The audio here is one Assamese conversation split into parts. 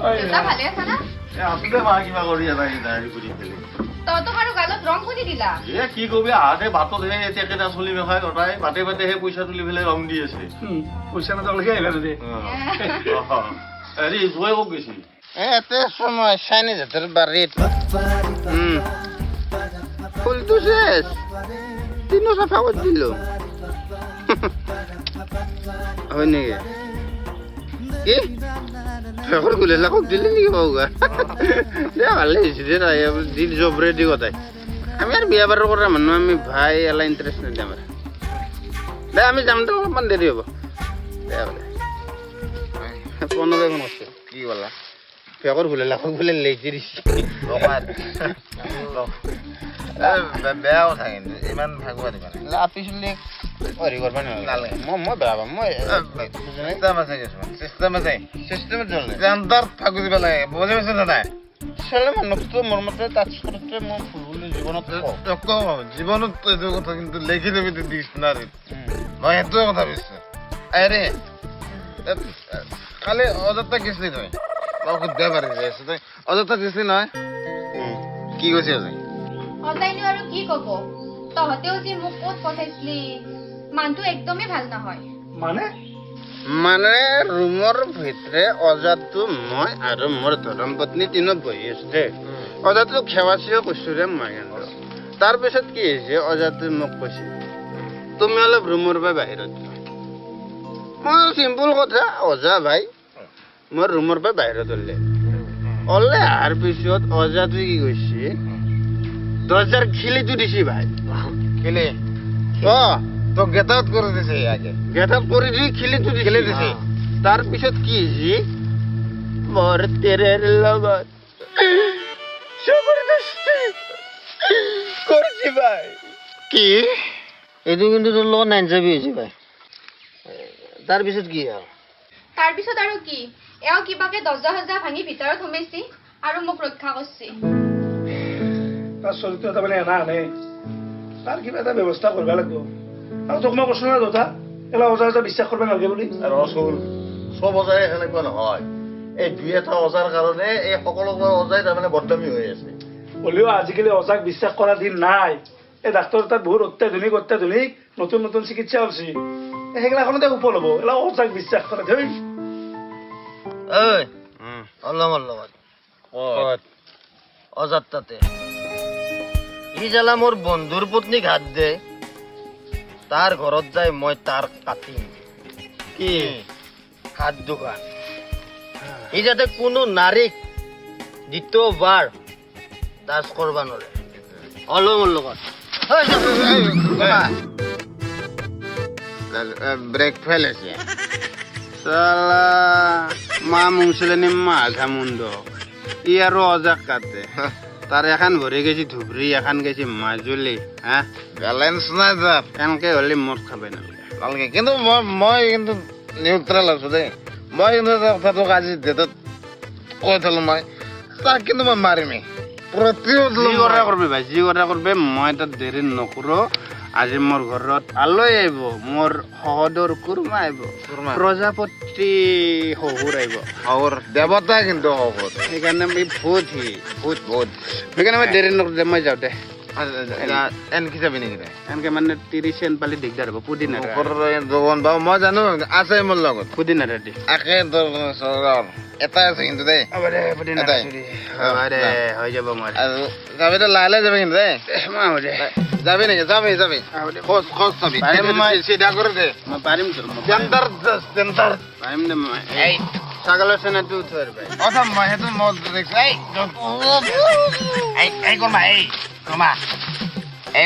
দেউতা ভালে আছা না? আসলে মা কিবা কৰি এটা ডায়েৰী কৰি পেলাই তইতো আৰু গালত ৰং কৰি দিলা। কি কবি আহাতে বাটত হে একেটা চলি মেখাই কটাই বাটে বাটে হে পইচা তুলি পেলাই ৰং দি আছে পইচা নাথাকে আহিলা যদি হেৰি জুৱাই ক'ত গৈছিল এতে সময় চাইনি জাতের বাড়িত ফুলটো শেষ তিনো চাফা করে দিল হয় নাকি কি ফেকর গুলে লাকক দিলে নাকি বাবুগা দে ভালে হয়েছে দে দিন জব রেডি কথাই আমি আর বিয়া বারের করা মানুষ আমি ভাই এলা ইন্টারেস্ট নেই আমার দে আমি যাম তো অকমান দেরি হব দে বলে 15 এখন আছে কি বলা ফেকর গুলে লাকক গুলে লেজি দিছি বেয়া কথা কিন্তু ইমান ভাগৱা দিবা লাপিছলি অৰি কৰবা নালাগে মই বেয়া পাম মই চিষ্টেম আছে কিছুমান চিষ্টেমত চলে চেণ্টাৰত ফাগু দিব লাগে বুজি পাইছ নে নাই ছোৱালী মানুহটো মোৰ মতে টাচ কৰোঁতে মই ভুল বুলি জীৱনত জীৱনত এইটো কথা কিন্তু লেখি দেবি ডিক্সনাৰীত মই সেইটোৱে কথা কৈছো আৰে কালি অযথা গেছলি তই মই সুধবা পাৰিছে তই অযথা গেছলি নহয় কি কৈছে আজি অনলাইনে আৰু কি ক'ব তহঁতেও যে মোক ক'ত পঠাইছিলি মানুহটো একদমেই ভাল নহয় মানে ৰুমৰ ভিতৰে অজাটো মই আৰু মোৰ ধৰম পত্নী তিনিও বহি আছো দেই অজাটো খেৱাচিও কৈছো ৰে মই তাৰপিছত কি হৈছে অজাটো মোক কৈছে তুমি অলপ ৰুমৰ পৰা বাহিৰত যোৱা মই চিম্পুল কথা অজা ভাই মোৰ ৰুমৰ পৰা বাহিৰত ওলাই অহাৰ পিছত অজাটো কি কৈছে দরজার খিলিটো দিছি ভাই কেলে তো গেট আউট করে দিছে আগে গেট আউট করে দি খিলিটো দিছি তার পিছত কি হইছি মোর তেরের লগত জবরদস্তি করছি ভাই কি এটো কিন্তু তোর লগত নাইন যাবি হইছে ভাই তার পিছত কি আর তাৰপিছত আৰু কি এও কিবাকে দৰ্জা হজা ভাঙি ভিতৰত সোমাইছি আৰু মোক ৰক্ষা কৰিছি তাৰ চৰিত্ৰ তাৰমানে এনা আনে তাৰ কিবা এটা ব্যৱস্থা কৰিব লাগিব আৰু তোক মই কৈছো না দেউতা এলা অজা অজা বিশ্বাস কৰিব নালাগে বুলি ৰসুল চব অজাই সেনেকুৱা নহয় এই দুই এটা অজাৰ কাৰণে এই সকলোবোৰ অজাই তাৰমানে বদনামী হৈ আছে হ'লেও আজিকালি অজাক বিশ্বাস কৰা দিন নাই এই ডাক্তৰ তাত বহুত অত্যাধুনিক নতুন নতুন চিকিৎসা হৈছে সেইগিলাখনতে সফল হ'ব এলা অজাক বিশ্বাস কৰে ধৰি ঐ অলমৰ লগত অজাত তাতে ই জ্বালা মোৰ বন্ধুৰ পত্নীক হাত দে তাৰ ঘৰত যাই মই তাৰ কাটিম কি হাত দুখন ই যাতে কোনো নাৰীক দ্বিতীয়বাৰ টাচ কৰিব নোৱাৰে অলমৰ লগত ব্ৰেক ফেল আছে সালা মা মুংসিলানি মাঘা মুন্ড ই আৰু অজাক কাটে তার এখন ভরে গেছি ধুবরি এখন গেছি মাজুলি হ্যাঁ বেলেঞ্চ নাই তাত এনেকে হলে মদ খাবে নালাগে নালাগে কিন্তু মই কিন্তু নিউট্ৰেল আছো দেই মই কিন্তু কথাটোক আজি ডেটত কৈ থলো মই তাক কিন্তু মই মাৰিমেই প্ৰতিৰোধ যি কৰা কৰবি ভাই যি কৰা কৰবি মই তাত দেৰি নকৰো আজি মোৰ ঘৰত আলহী আহিব মোৰ সহদৰ কুৰ্মা আহিব প্ৰজাপতি শহুৰ আহিব শহুৰ দেৱতা কিন্তু শহুৰ সেইকাৰণে মই ভূত সেইকাৰণে মই দেৰি নকৰো মই যাওঁ দে এনকি যাবি নেকি এনেকে মানে 30 চেণ্ট পালি দিগদাৰ হ'ব পুদিনা যোগন বাৰু মই জানো আছে মোৰ লগত পুদিনা ৰেডি একে এটাই আছে কিন্তু দেই হৈ যাব মই যাবি তই লাহে লাহে যাবি কিন্তু দেই যাবি নেকি যাবি খোজ যাবি চিধা কৰি দে মই পাৰিম চেণ্টাৰ পাৰিম দে মই ছাগলৰ চেনাটো উঠোৱাৰ ভাই কথা মই সেইটো মত দেখিছো এই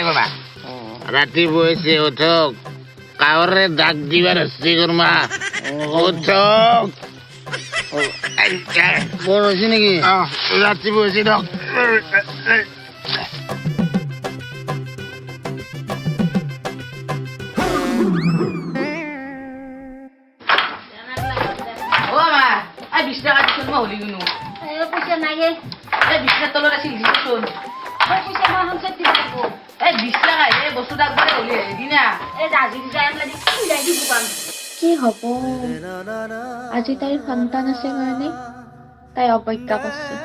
কৰ্মা ৰাতি বহিছে উঠক কাৱৰে দাগ দিবাৰ আছে কৰ্মা উঠক বৰ হৈছে নেকি ৰাতি বহিছে দক পইচা নাই বিছনা তলত আছিল পইচা মই সঞ্চয় দিব লাগিব 20 টকা বস্তু ডাকবাৰে উলিয়াই দিনা আজি কি হ'ব আজি তাইৰ সন্তান আছে কাৰণে তাই অৱজ্ঞা কৰিছে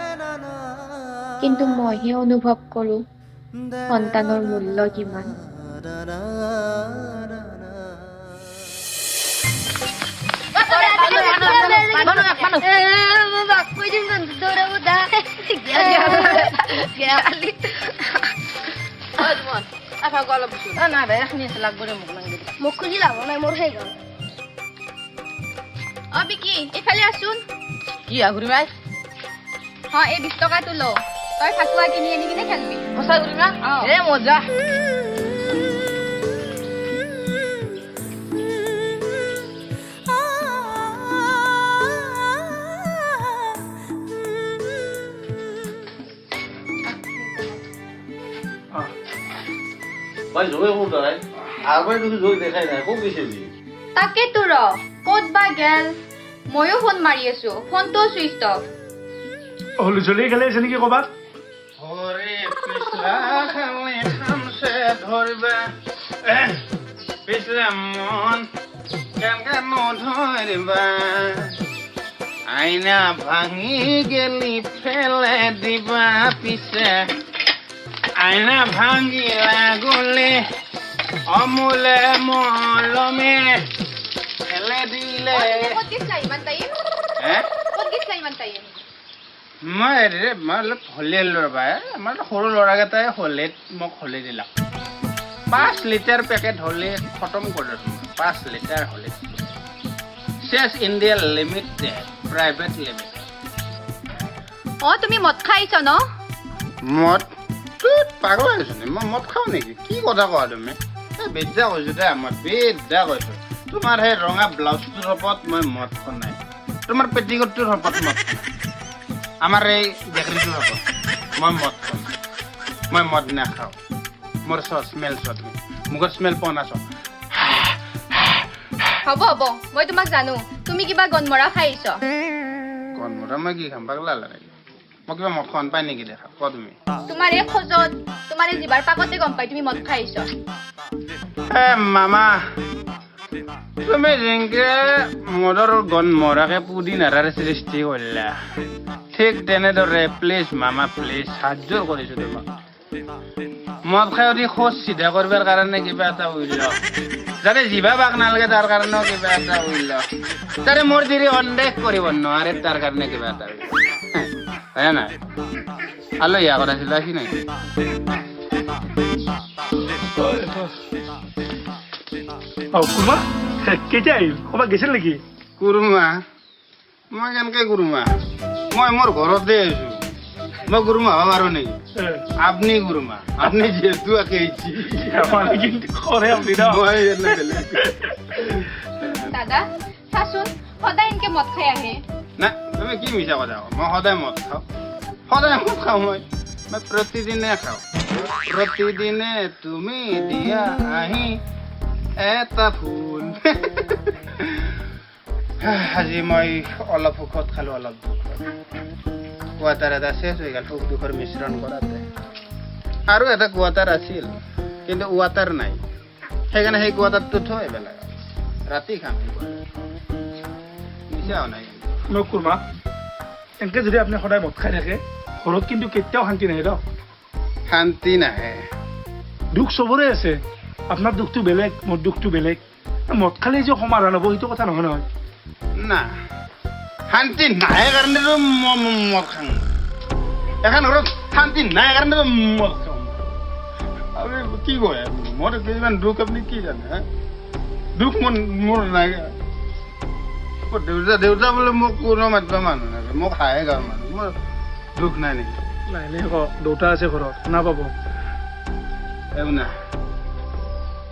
কিন্তু মইহে অনুভৱ কৰোঁ সন্তানৰ মূল্য কিমান মোক খুজি লাভ নাই মোৰ সেই গ'ল বিকি এইফালে আছোন কি আগুৰি মাই এই 20 টকাটো ল তই ফাকুৱা কিনি আনি কিনে খেলবি সঁচা গুৰি মা এ মজা ভাই জয় কোন তাই আগবাই তুমি জয় দেখাই নাই কোন গৈছিলি তাকেতো ৰ ক'ত বা গেল ময়ো ফোন মাৰি আছো ফোনটো সুইচ অফ হলু চলি গেলে আছে নেকি ক'বাত হরে পিছলা খালে খামছে ধরবা পিছলা মন কেন কেন ধরবা আইনা ভাঙি গেলি ফেলে দিবা পিছে আইনা ভাঙিলা গলে অমূলে মলমে ফেলে দিলে ক'ত গেছলা ইমান টাইম ক'ত গেছলা ইমান টাইম মই অলপ হলে ল'বা আমাৰ সৰু ল'ৰাকেইটাই হলে মোক হলে দিলাক 5 লিটাৰ পেকেট হলে খতম কৰি দিছোঁ 5 লিটাৰ হলে শেষ ইণ্ডিয়া লিমিটেড প্ৰাইভেট লিমিটেড তুমি মদ খাইছ ন মদ তোৰ পাগল হৈছ নে মই মদ খাওঁ নেকি কি কথা কোৱা তুমি বেজা কৈছো দে মই বেজা কৈছো তোমাৰ সেই ৰঙা ব্লাউজটোৰ ওপৰত মই মদ খোৱা নাই তোমাৰ পেটিকোটটোৰ ওপৰত মদ খোৱা নাই আমাৰ এই বেকৰীটোৰ ওপৰত মই মদ খাওঁ মই মদ নাখাওঁ মোৰ স্মেল তুমি মুখৰ স্মেল পোৱা নাছ হ'ব মই তোমাক জানো তুমি কিবা গনমৰা খাইছ গনমৰা মই কি খাম পাগলা লাগে মই কিবা মদ খোৱা পাই নেকি দেখা কোৱা তুমি তোমাৰ এই খোজত তোমাৰ এই জিভাৰ পাকতে গম পাই তুমি মদ খাইছ মামা তুমি যেনেকে মদৰ গনমৰাকে পুদিনাৰাৰ সৃষ্টি কৰিলা ঠিক তেনেদৰে প্লিজ মামা প্লিজ সাহায্য কৰিছো তোমাক মদ খাই অতি খোজ চিধা কৰিবৰ কাৰণে কিবা এটা উইল যাতে জিভা বাক নালাগে তাৰ কাৰণেও কিবা এটা উইল যাতে মোৰ দেৰি সন্দেহ কৰিব নোৱাৰে তাৰ কাৰণে কিবা এটা উইল হয় নাই আলো ইয়া কথা ছিল কি নাই কুৰমা কেতিয়া আহিল ক'বাত গৈছিল নেকি কুৰুমা মই কেনেকে কুৰুমা মই মোৰ ঘৰতে আছো মই কুৰুমা হ'ব পাৰো নেকি আপনি কুৰুমা আপনি যেহেতু আকেইছি কিন্তু কৰে আপুনি ন মই এনে বেলেগ দাদা চাচোন সদায় এনেকে মদ খাই আহে না তুমি কি মিছা কথা কোৱা মই সদায় মদ খাওঁ মই প্ৰতিদিনে খাওঁ প্ৰতিদিনে তুমি দিয়া আহি এটা ফুল আজি মই অলপ সুখত খালো অলপ দুখত কোৱাটাৰ এটা শেষ হৈ গ'ল সুখ দুখৰ মিশ্ৰণ কৰাতে আৰু এটা কোৱাটাৰ আছিল কিন্তু ৱাটাৰ নাই সেইকাৰণে সেই কোৱাটাৰটো থৈ পেলাই ৰাতি খাম মিছাও নাই মই কুৰমা এনেকে যদি আপুনি সদায় মদ খাই থাকে ঘৰত কিন্তু কেতিয়াও শান্তি নাহে ন শান্তি নাহে দুখ চবৰে আছে আপোনাৰ দুখটো বেলেগ মোৰ দুখটো বেলেগ মদ খালে যে সমাধান হ'ব সেইটো কথা নহয় নহয় না শান্তি নাই কাৰণেতো মদ খাওঁ এখন ঘৰত শান্তি নাই কাৰণেতো মদ খাওঁ আপুনি কি কয় মোৰ ইমান দুখ আপুনি কি জানে দুখ মোৰ নাই দেউতা বোলে মোক কোনো মাতিব মানুহ নাই মোক হাঁহে গাঁৱৰ মানুহ মোৰ দুখ নাই নেকি নাই নাই কওক দেউতা আছে ঘৰত শুনা পাব না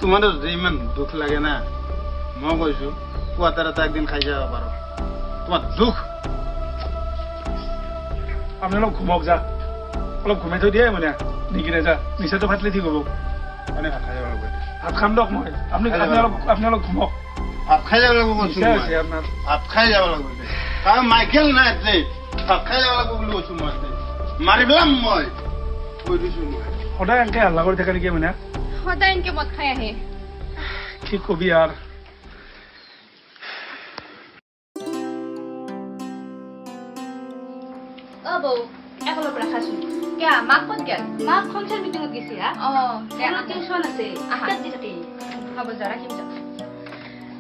তোমাৰো যদি ইমান দুখ লাগে না মই কৈছো কোৱাটাৰ এটা একদিন খাই যাব পাৰো তোমাৰ দুখ আপুনি অলপ ঘুমক যা অলপ ঘুমাই থৈ দিয়ে মানে নিকিনে যা নিচাটো ফাটিলে ঠিক হ'ব মানে ভাত খাই যাব লাগিব ভাত খাম দিয়ক মই আপুনি অলপ ঘুমক ভাত খাই যাব লাগিব কৈছো আছে আপোনাৰ ভাত খাই যাব লাগিব কাৰণ মাইকেল নাই ভাত খাই যাব লাগিব বুলি কৈছো মই মাৰি পেলাম মই কৈ দিছো মই সদায় এনেকে হাল্লা কৰি থাকে নেকি মানে সদায় এনেকে মদ খাই আহে কি কবি আৰু অ বৌ একলপ ৰাখাচোন কিয়া মাক ক'ত গেল মাক খঞ্চাৰ মিটিঙত গেছি হা টিউচন আছে হ'ব যা ৰাখিম যা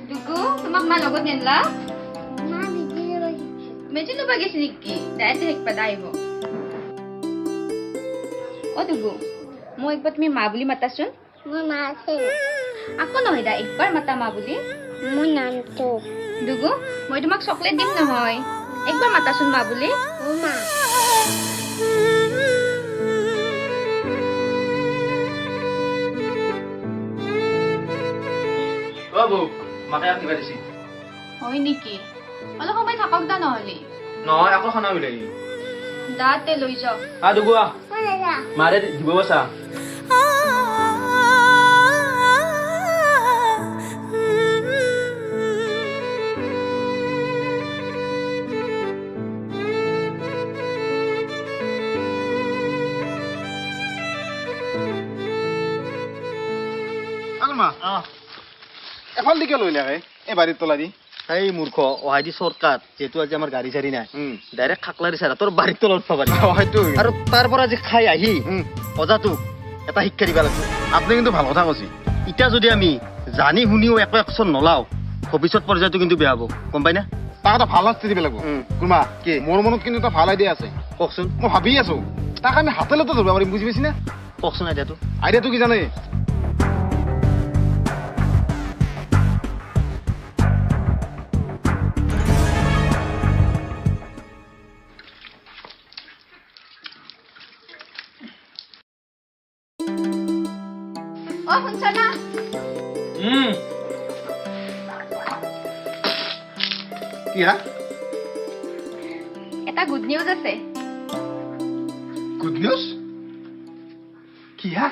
দুকু তোমাক মা লগত নেনলা মেজি ল'বা গেছি নেকি দাইতে শিকবা দাইব অ দুকু মই একবাৰ তুমি মা বুলি মাতাচোন মোৰ মা আছে আকৌ নহয় দা একবাৰ মাতা মা বুলি মোৰ নামটো দুগু মই তোমাক চকলেট দিম নহয় একবাৰ মাতাচোন মা বুলি মোৰ মা বাবু মাকে আৰু কিবা দিছি হয় নেকি অলপ সময় থাকক দা নহ'লে নহয় আকৌ খানা উলাই দাতে লৈ যাওক দুগুৱা মাৰে দিব বছা এফাল দিকে লৈ লাগে এই বাৰীত তলা দি এই মূৰ্খ অহাইদি চৰকাৰ যেহেতু আজি আমাৰ গাড়ী চাড়ী নাই ডাইৰেক্ট খাকলাৰি চাৰা তোৰ বাৰীত তলত পাবা হয়তো আৰু তাৰ পৰা যে খাই আহি অজাটোক এটা শিক্ষা দিবা লাগিব আপুনি কিন্তু ভাল কথা কৈছে এতিয়া যদি আমি জানি শুনিও একো একচন নলাও ভৱিষ্যত পৰ্যায়টো কিন্তু বেয়া হ'ব গম পাই না তাক এটা ভাল শাস্তি দিব লাগিব কুৰ্মা কি? মোৰ মনত কিন্তু এটা ভাল আইডিয়া আছে কওকচোন মই ভাবি আছো তাক আমি হাতে লতে ধৰিব পাৰিম বুজি পাইছি না কওকচোন আইডিয়াটো আইডিয়াটো কি জানে অ শুনছা না কি হা এটা গুড নিউজ আছে গুড নিউজ কি হা